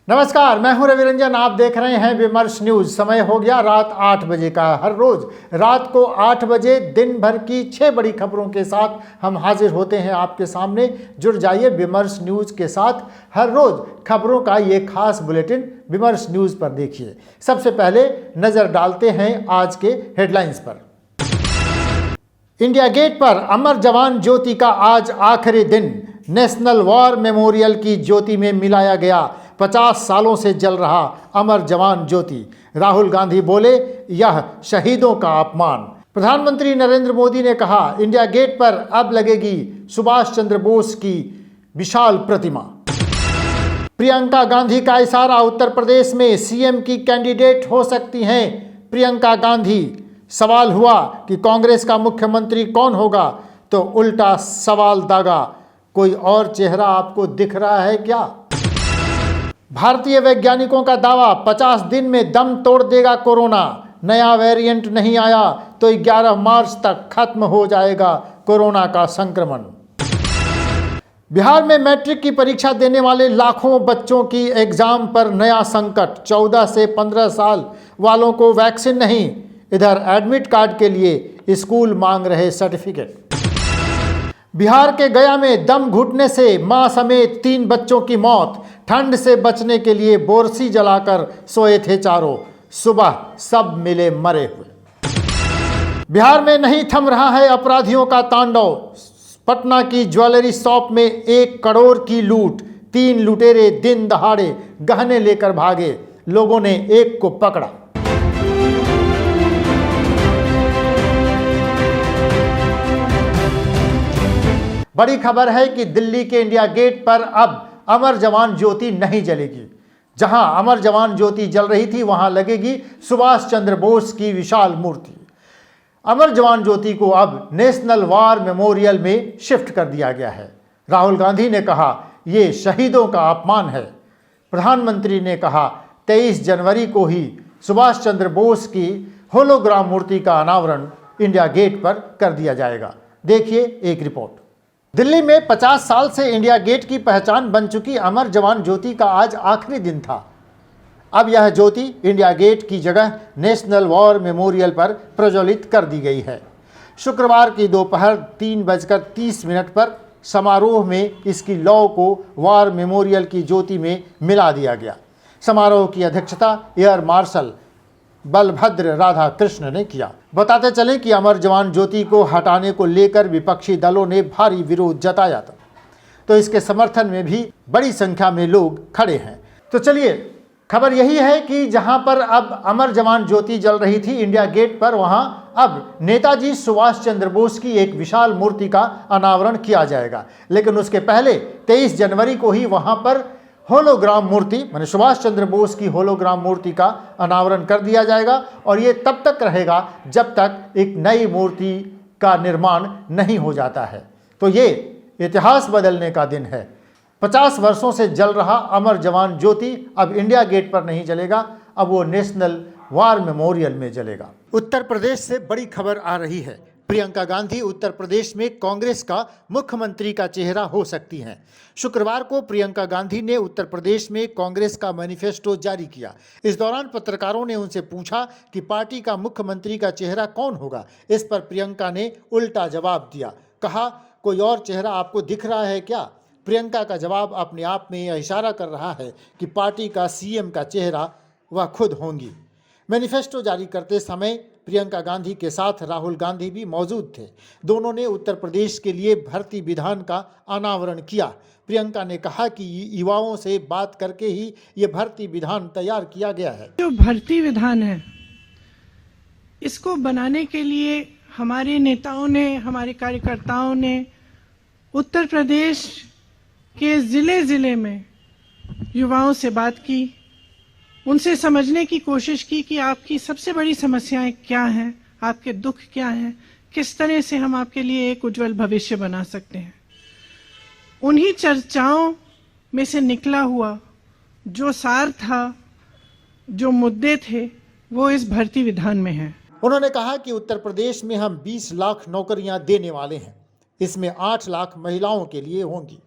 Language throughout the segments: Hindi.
नमस्कार, मैं हूं रवि रंजन। आप देख रहे हैं विमर्श न्यूज। समय हो गया रात 8 बजे का। हर रोज रात को 8 बजे दिन भर की 6 बड़ी खबरों के साथ हम हाजिर होते हैं आपके सामने। जुड़ जाइए विमर्श न्यूज के साथ। हर रोज खबरों का ये खास बुलेटिन विमर्श न्यूज पर देखिए। सबसे पहले नजर डालते हैं आज के हेडलाइंस पर। इंडिया गेट पर अमर जवान ज्योति का आज आखिरी दिन। नेशनल वॉर मेमोरियल की ज्योति में मिलाया गया 50 सालों से जल रहा अमर जवान ज्योति। राहुल गांधी बोले, यह शहीदों का अपमान। प्रधानमंत्री नरेंद्र मोदी ने कहा, इंडिया गेट पर अब लगेगी सुभाष चंद्र बोस की विशाल प्रतिमा। प्रियंका गांधी का इशारा, उत्तर प्रदेश में सीएम की कैंडिडेट हो सकती हैं प्रियंका गांधी। सवाल हुआ कि कांग्रेस का मुख्यमंत्री कौन होगा, तो उल्टा सवाल दागा, कोई और चेहरा आपको दिख रहा है क्या? भारतीय वैज्ञानिकों का दावा, 50 दिन में दम तोड़ देगा कोरोना। नया वेरिएंट नहीं आया तो 11 मार्च तक खत्म हो जाएगा कोरोना का संक्रमण। बिहार में मैट्रिक की परीक्षा देने वाले लाखों बच्चों की एग्जाम पर नया संकट। 14 से 15 साल वालों को वैक्सीन नहीं, इधर एडमिट कार्ड के लिए स्कूल मांग रहे सर्टिफिकेट। बिहार के गया में दम घुटने से मां समेत 3 बच्चों की मौत। ठंड से बचने के लिए बोरसी जलाकर सोए थे चारों, सुबह सब मिले मरे हुए। बिहार में नहीं थम रहा है अपराधियों का तांडव। पटना की ज्वेलरी शॉप में 1 करोड़ की लूट। 3 लुटेरे दिन दहाड़े गहने लेकर भागे, लोगों ने एक को पकड़ा। बड़ी खबर है कि दिल्ली के इंडिया गेट पर अब अमर जवान ज्योति नहीं जलेगी। जहां अमर जवान ज्योति जल रही थी वहां लगेगी सुभाष चंद्र बोस की विशाल मूर्ति। अमर जवान ज्योति को अब नेशनल वॉर मेमोरियल में शिफ्ट कर दिया गया है। राहुल गांधी ने कहा, यह शहीदों का अपमान है। प्रधानमंत्री ने कहा, 23 जनवरी को ही सुभाष चंद्र बोस की होलोग्राम मूर्ति का अनावरण इंडिया गेट पर कर दिया जाएगा। देखिए एक रिपोर्ट। दिल्ली में 50 साल से इंडिया गेट की पहचान बन चुकी अमर जवान ज्योति का आज आखिरी दिन था। अब यह ज्योति इंडिया गेट की जगह नेशनल वॉर मेमोरियल पर प्रज्वलित कर दी गई है। शुक्रवार की दोपहर 3:30 पर समारोह में इसकी लौ को वॉर मेमोरियल की ज्योति में मिला दिया गया। समारोह की अध्यक्षता एयर मार्शल बलभद्र राधा कृष्ण ने किया। बताते चलें कि अमर जवान ज्योति को हटाने को लेकर विपक्षी दलों ने भारी विरोध जताया था, तो इसके समर्थन में भी बड़ी संख्या में लोग खड़े हैं। तो चलिए, खबर यही है कि जहां पर अब अमर जवान ज्योति जल रही थी इंडिया गेट पर, वहां अब नेताजी सुभाष चंद्र बोस की एक विशाल मूर्ति का अनावरण किया जाएगा। लेकिन उसके पहले 23 जनवरी को ही वहां पर होलोग्राम मूर्ति माने सुभाष चंद्र बोस की होलोग्राम मूर्ति का अनावरण कर दिया जाएगा। और ये तब तक रहेगा जब तक एक नई मूर्ति का निर्माण नहीं हो जाता है। तो ये इतिहास बदलने का दिन है। 50 वर्षों से जल रहा अमर जवान ज्योति अब इंडिया गेट पर नहीं जलेगा, अब वो नेशनल वॉर मेमोरियल में जलेगा। उत्तर प्रदेश से बड़ी खबर आ रही है। प्रियंका गांधी उत्तर प्रदेश में कांग्रेस का मुख्यमंत्री का चेहरा हो सकती हैं। शुक्रवार को प्रियंका गांधी ने उत्तर प्रदेश में कांग्रेस का मैनिफेस्टो जारी किया। इस दौरान पत्रकारों ने उनसे पूछा कि पार्टी का मुख्यमंत्री का चेहरा कौन होगा। इस पर प्रियंका ने उल्टा जवाब दिया। कहा, कोई और चेहरा आपको दिख रहा है क्या? प्रियंका का जवाब अपने आप में यह इशारा कर रहा है कि पार्टी का सीएम का चेहरा वह खुद होंगी। मैनिफेस्टो जारी करते समय प्रियंका गांधी के साथ राहुल गांधी भी मौजूद थे। दोनों ने उत्तर प्रदेश के लिए भर्ती विधान का अनावरण किया। प्रियंका ने कहा कि युवाओं से बात करके ही ये भर्ती विधान तैयार किया गया है। जो भर्ती विधान है, इसको बनाने के लिए हमारे नेताओं ने, हमारे कार्यकर्ताओं ने उत्तर प्रदेश के जिले में युवाओं से बात की, उनसे समझने की कोशिश की कि आपकी सबसे बड़ी समस्याएं क्या हैं, आपके दुख क्या हैं, किस तरह से हम आपके लिए एक उज्जवल भविष्य बना सकते हैं। उन्हीं चर्चाओं में से निकला हुआ जो सार था, जो मुद्दे थे, वो इस भर्ती विधान में है। उन्होंने कहा कि उत्तर प्रदेश में हम 20 लाख नौकरियां देने वाले हैं। इसमें 8 लाख महिलाओं के लिए होंगी।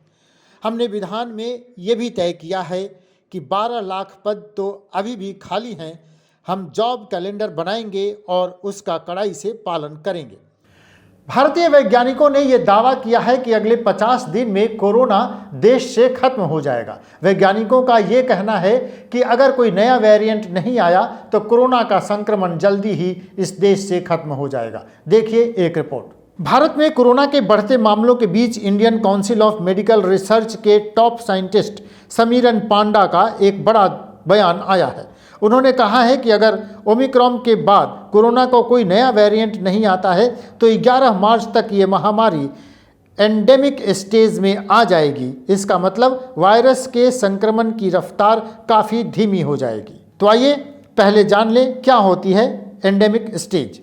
हमने विधान में ये भी तय किया है कि 12 लाख पद तो अभी भी खाली हैं, हम जॉब कैलेंडर बनाएंगे और उसका कड़ाई से पालन करेंगे। भारतीय वैज्ञानिकों ने यह दावा किया है कि अगले 50 दिन में कोरोना देश से खत्म हो जाएगा। वैज्ञानिकों का यह कहना है कि अगर कोई नया वेरिएंट नहीं आया तो कोरोना का संक्रमण जल्दी ही इस देश से खत्म हो जाएगा। देखिए एक रिपोर्ट। भारत में कोरोना के बढ़ते मामलों के बीच Indian Council of Medical Research के टॉप साइंटिस्ट समीरन पांडा का एक बड़ा बयान आया है। उन्होंने कहा है कि अगर ओमिक्रॉन के बाद कोरोना को कोई नया वेरिएंट नहीं आता है तो 11 मार्च तक ये महामारी एंडेमिक स्टेज में आ जाएगी। इसका मतलब वायरस के संक्रमण की रफ्तार काफ़ी धीमी हो जाएगी। तो आइए पहले जान लें क्या होती है एंडेमिक स्टेज।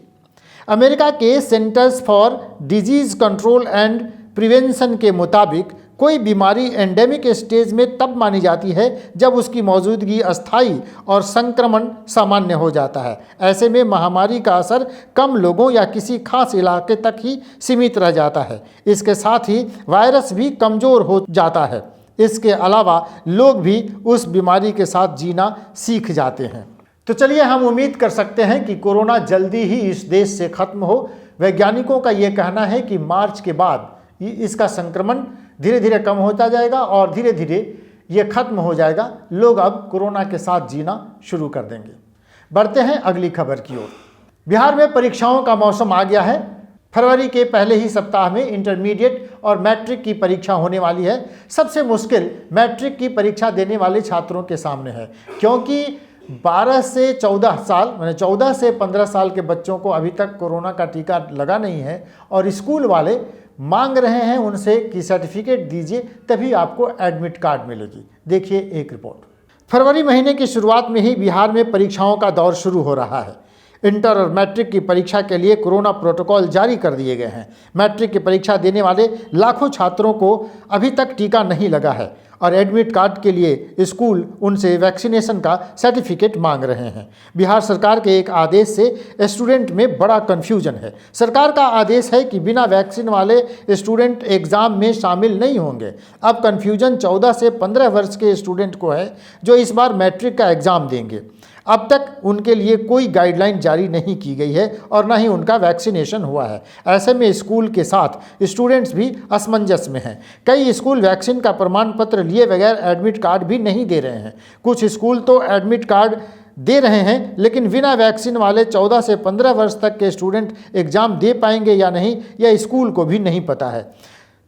अमेरिका के centres for disease control and prevention के मुताबिक कोई बीमारी एंडेमिक स्टेज में तब मानी जाती है जब उसकी मौजूदगी अस्थायी और संक्रमण सामान्य हो जाता है। ऐसे में महामारी का असर कम लोगों या किसी खास इलाके तक ही सीमित रह जाता है। इसके साथ ही वायरस भी कमज़ोर हो जाता है। इसके अलावा लोग भी उस बीमारी के साथ जीना सीख जाते हैं। तो चलिए हम उम्मीद कर सकते हैं कि कोरोना जल्दी ही इस देश से खत्म हो। वैज्ञानिकों का ये कहना है कि मार्च के बाद इसका संक्रमण धीरे धीरे कम होता जाएगा और धीरे धीरे ये खत्म हो जाएगा। लोग अब कोरोना के साथ जीना शुरू कर देंगे। बढ़ते हैं अगली खबर की ओर। बिहार में परीक्षाओं का मौसम आ गया है। फरवरी के पहले ही सप्ताह में इंटरमीडिएट और मैट्रिक की परीक्षा होने वाली है। सबसे मुश्किल मैट्रिक की परीक्षा देने वाले छात्रों के सामने है, क्योंकि 12 से 14 साल माने 14 से 15 साल के बच्चों को अभी तक कोरोना का टीका लगा नहीं है और स्कूल वाले मांग रहे हैं उनसे कि सर्टिफिकेट दीजिए तभी आपको एडमिट कार्ड मिलेगी। देखिए एक रिपोर्ट। फरवरी महीने की शुरुआत में ही बिहार में परीक्षाओं का दौर शुरू हो रहा है। इंटर और मैट्रिक की परीक्षा के लिए कोरोना प्रोटोकॉल जारी कर दिए गए हैं। मैट्रिक की परीक्षा देने वाले लाखों छात्रों को अभी तक टीका नहीं लगा है और एडमिट कार्ड के लिए स्कूल उनसे वैक्सीनेशन का सर्टिफिकेट मांग रहे हैं। बिहार सरकार के एक आदेश से स्टूडेंट में बड़ा कन्फ्यूजन है। सरकार का आदेश है कि बिना वैक्सीन वाले स्टूडेंट एग्ज़ाम में शामिल नहीं होंगे। अब कन्फ्यूजन 14 से 15 वर्ष के स्टूडेंट को है जो इस बार मैट्रिक का एग्ज़ाम देंगे। अब तक उनके लिए कोई गाइडलाइन जारी नहीं की गई है और न ही उनका वैक्सीनेशन हुआ है। ऐसे में स्कूल के साथ स्टूडेंट्स भी असमंजस में हैं। कई स्कूल वैक्सीन का प्रमाण पत्र लिए बगैर एडमिट कार्ड भी नहीं दे रहे हैं। कुछ स्कूल तो एडमिट कार्ड दे रहे हैं, लेकिन बिना वैक्सीन वाले 14 से 15 वर्ष तक के स्टूडेंट एग्ज़ाम दे पाएंगे या नहीं, यह स्कूल को भी नहीं पता है।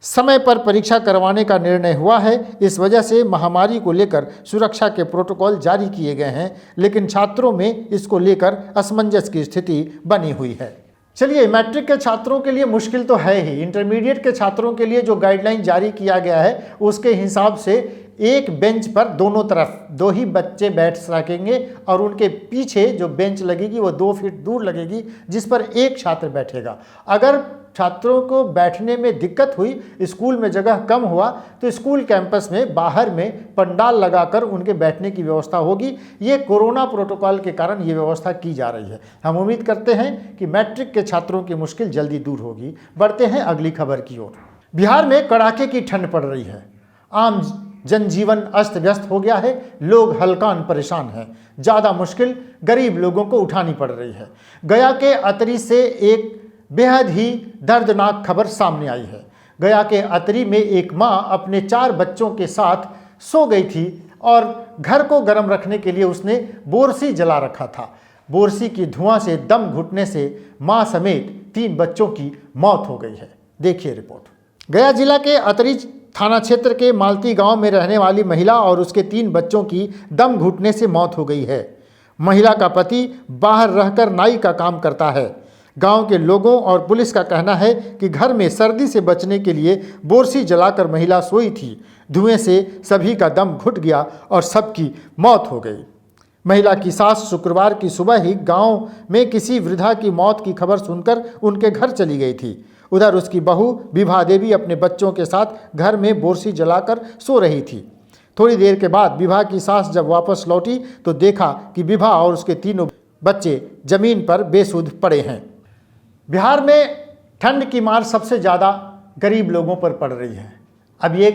समय पर परीक्षा करवाने का निर्णय हुआ है। इस वजह से महामारी को लेकर सुरक्षा के प्रोटोकॉल जारी किए गए हैं, लेकिन छात्रों में इसको लेकर असमंजस की स्थिति बनी हुई है। चलिए, मैट्रिक के छात्रों के लिए मुश्किल तो है ही। इंटरमीडिएट के छात्रों के लिए जो गाइडलाइन जारी किया गया है उसके हिसाब से एक बेंच पर दोनों तरफ 2 ही बच्चे बैठ सकेंगे और उनके पीछे जो बेंच लगेगी वो 2 फीट दूर लगेगी, जिस पर एक छात्र बैठेगा। अगर छात्रों को बैठने में दिक्कत हुई, स्कूल में जगह कम हुआ, तो स्कूल कैंपस में बाहर में पंडाल लगाकर उनके बैठने की व्यवस्था होगी। ये कोरोना प्रोटोकॉल के कारण ये व्यवस्था की जा रही है। हम उम्मीद करते हैं कि मैट्रिक के छात्रों की मुश्किल जल्दी दूर होगी। बढ़ते हैं अगली खबर की ओर। बिहार में कड़ाके की ठंड पड़ रही है। आम जनजीवन अस्त व्यस्त हो गया है। लोग हल्कान परेशान हैं। ज़्यादा मुश्किल गरीब लोगों को उठानी पड़ रही है। गया के अतरी से एक बेहद ही दर्दनाक खबर सामने आई है। गया के अतरी में एक मां अपने 4 बच्चों के साथ सो गई थी और घर को गर्म रखने के लिए उसने बोरसी जला रखा था। बोरसी की धुआं से दम घुटने से मां समेत 3 बच्चों की मौत हो गई है। देखिए रिपोर्ट। गया जिला के अतरी थाना क्षेत्र के मालती गांव में रहने वाली महिला और उसके 3 बच्चों की दम घुटने से मौत हो गई है। महिला का पति बाहर रहकर नाई का काम करता है। गांव के लोगों और पुलिस का कहना है कि घर में सर्दी से बचने के लिए बोरसी जलाकर महिला सोई थी। धुएं से सभी का दम घुट गया और सबकी मौत हो गई। महिला की सास शुक्रवार की सुबह ही गांव में किसी वृद्धा की मौत की खबर सुनकर उनके घर चली गई थी। उधर उसकी बहू विभा देवी अपने बच्चों के साथ घर में बोरसी जलाकर सो रही थी। थोड़ी देर के बाद विभा की सास जब वापस लौटी तो देखा कि विभा और उसके 3 बच्चे जमीन पर बेसुध पड़े हैं। बिहार में ठंड की मार सबसे ज़्यादा गरीब लोगों पर पड़ रही है। अब ये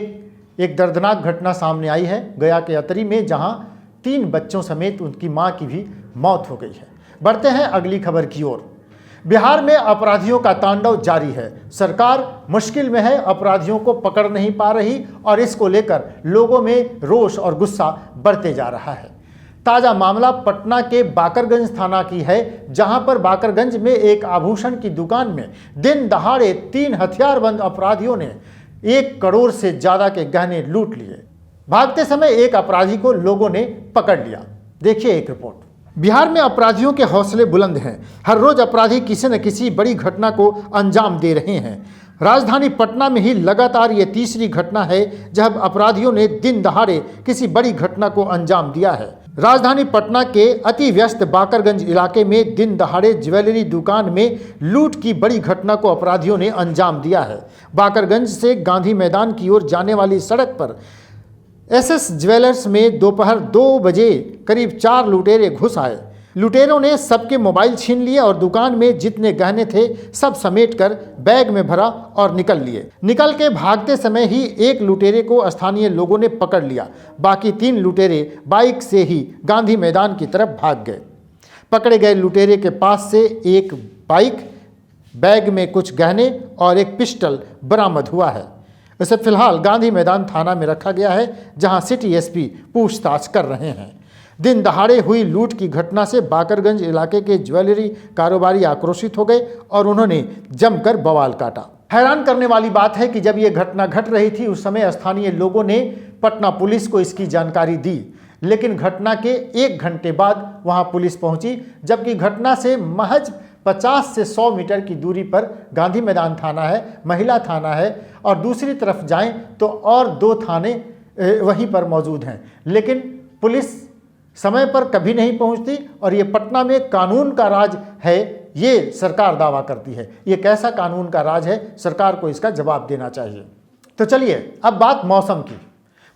एक दर्दनाक घटना सामने आई है गया के अतरी में, जहां 3 बच्चों समेत उनकी मां की भी मौत हो गई है। बढ़ते हैं अगली खबर की ओर। बिहार में अपराधियों का तांडव जारी है। सरकार मुश्किल में है, अपराधियों को पकड़ नहीं पा रही और इसको लेकर लोगों में रोष और गुस्सा बढ़ते जा रहा है। ताजा मामला पटना के बाकरगंज थाना की है, जहां पर बाकरगंज में एक आभूषण की दुकान में दिन दहाड़े 3 हथियारबंद अपराधियों ने 1 करोड़ से ज्यादा के गहने लूट लिए। भागते समय एक अपराधी को लोगों ने पकड़ लिया। देखिए एक रिपोर्ट। बिहार में अपराधियों के हौसले बुलंद हैं। हर रोज अपराधी किसी न किसी बड़ी घटना को अंजाम दे रहे हैं। राजधानी पटना में ही लगातार ये तीसरी घटना है जब अपराधियों ने दिन दहाड़े किसी बड़ी घटना को अंजाम दिया है। राजधानी पटना के अति व्यस्त बाकरगंज इलाके में दिन दहाड़े ज्वेलरी दुकान में लूट की बड़ी घटना को अपराधियों ने अंजाम दिया है। बाकरगंज से गांधी मैदान की ओर जाने वाली सड़क पर एसएस ज्वेलर्स में दोपहर 2 बजे करीब 4 लुटेरे घुस आए। लुटेरों ने सबके मोबाइल छीन लिए और दुकान में जितने गहने थे सब समेटकर बैग में भरा और निकल लिए। निकल के भागते समय ही एक लुटेरे को स्थानीय लोगों ने पकड़ लिया। बाकी 3 लुटेरे बाइक से ही गांधी मैदान की तरफ भाग गए। पकड़े गए लुटेरे के पास से एक बाइक, बैग में कुछ गहने और एक पिस्टल बरामद हुआ है। इसे फिलहाल गांधी मैदान थाना में रखा गया है, जहां सिटी एसपी पूछताछ कर रहे हैं। दिन दहाड़े हुई लूट की घटना से बाकरगंज इलाके के ज्वेलरी कारोबारी आक्रोशित हो गए और उन्होंने जमकर बवाल काटा। हैरान करने वाली बात है कि जब यह घटना घट रही थी उस समय स्थानीय लोगों ने पटना पुलिस को इसकी जानकारी दी, लेकिन घटना के 1 घंटे बाद वहां पुलिस पहुंची, जबकि घटना से महज 50 से 100 मीटर की दूरी पर गांधी मैदान थाना है, महिला थाना है और दूसरी तरफ जाएं तो और 2 थाने वहीं पर मौजूद हैं। लेकिन पुलिस समय पर कभी नहीं पहुंचती और ये पटना में कानून का राज है, ये सरकार दावा करती है। ये कैसा कानून का राज है, सरकार को इसका जवाब देना चाहिए। तो चलिए अब बात मौसम की।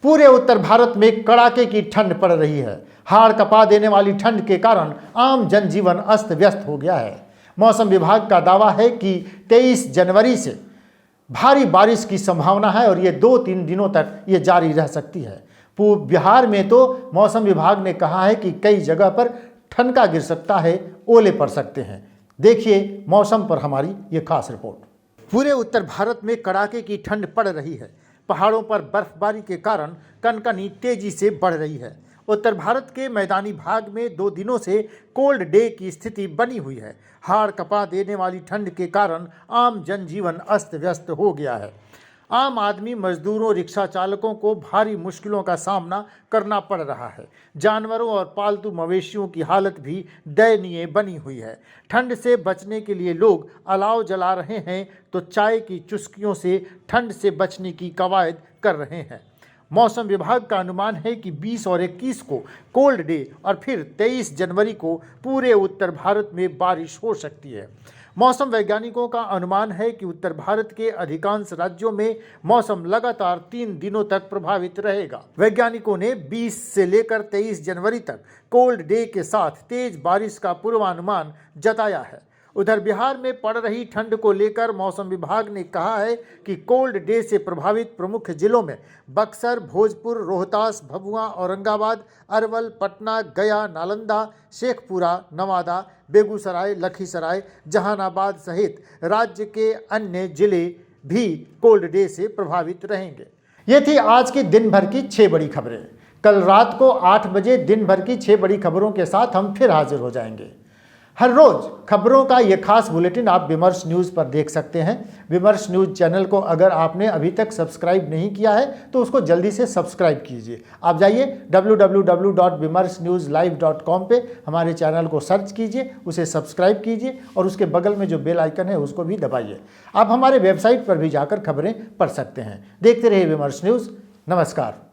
पूरे उत्तर भारत में कड़ाके की ठंड पड़ रही है। हाड़ कपा देने वाली ठंड के कारण आम जनजीवन अस्त व्यस्त हो गया है। मौसम विभाग का दावा है कि 23 जनवरी से भारी बारिश की संभावना है और ये 2-3 दिनों तक ये जारी रह सकती है। पूर्व बिहार में तो मौसम विभाग ने कहा है कि कई जगह पर ठनका गिर सकता है, ओले पड़ सकते हैं। देखिए मौसम पर हमारी ये खास रिपोर्ट। पूरे उत्तर भारत में कड़ाके की ठंड पड़ रही है। पहाड़ों पर बर्फबारी के कारण कनकनी तेजी से बढ़ रही है। उत्तर भारत के मैदानी भाग में 2 दिनों से कोल्ड डे की स्थिति बनी हुई है। हाड़ कपा देने वाली ठंड के कारण आम जनजीवन अस्त व्यस्त हो गया है। आम आदमी, मजदूरों, रिक्शा चालकों को भारी मुश्किलों का सामना करना पड़ रहा है। जानवरों और पालतू मवेशियों की हालत भी दयनीय बनी हुई है। ठंड से बचने के लिए लोग अलाव जला रहे हैं तो चाय की चुस्कियों से ठंड से बचने की कवायद कर रहे हैं। मौसम विभाग का अनुमान है कि 20 और 21 को कोल्ड डे और फिर 23 जनवरी को पूरे उत्तर भारत में बारिश हो सकती है। मौसम वैज्ञानिकों का अनुमान है कि उत्तर भारत के अधिकांश राज्यों में मौसम लगातार 3 दिनों तक प्रभावित रहेगा। वैज्ञानिकों ने 20 से लेकर 23 जनवरी तक कोल्ड डे के साथ तेज बारिश का पूर्वानुमान जताया है। उधर बिहार में पड़ रही ठंड को लेकर मौसम विभाग ने कहा है कि कोल्ड डे से प्रभावित प्रमुख जिलों में बक्सर, भोजपुर, रोहतास, भभुआ, औरंगाबाद, अरवल, पटना, गया, नालंदा, शेखपुरा, नवादा, बेगूसराय, लखीसराय, जहानाबाद सहित राज्य के अन्य जिले भी कोल्ड डे से प्रभावित रहेंगे। ये थी आज की दिन भर की 6 बड़ी खबरें। कल रात को 8 बजे दिन भर की 6 बड़ी खबरों के साथ हम फिर हाजिर हो जाएंगे। हर रोज खबरों का ये खास बुलेटिन आप विमर्श न्यूज़ पर देख सकते हैं। विमर्श न्यूज़ चैनल को अगर आपने अभी तक सब्सक्राइब नहीं किया है तो उसको जल्दी से सब्सक्राइब कीजिए। आप जाइए www.vimarsnewslive.com पे हमारे चैनल को सर्च कीजिए, उसे सब्सक्राइब कीजिए और उसके बगल में जो बेल आइकन है उसको भी दबाइए। आप हमारे वेबसाइट पर भी जाकर खबरें पढ़ सकते हैं। देखते रहिए विमर्श न्यूज़। नमस्कार।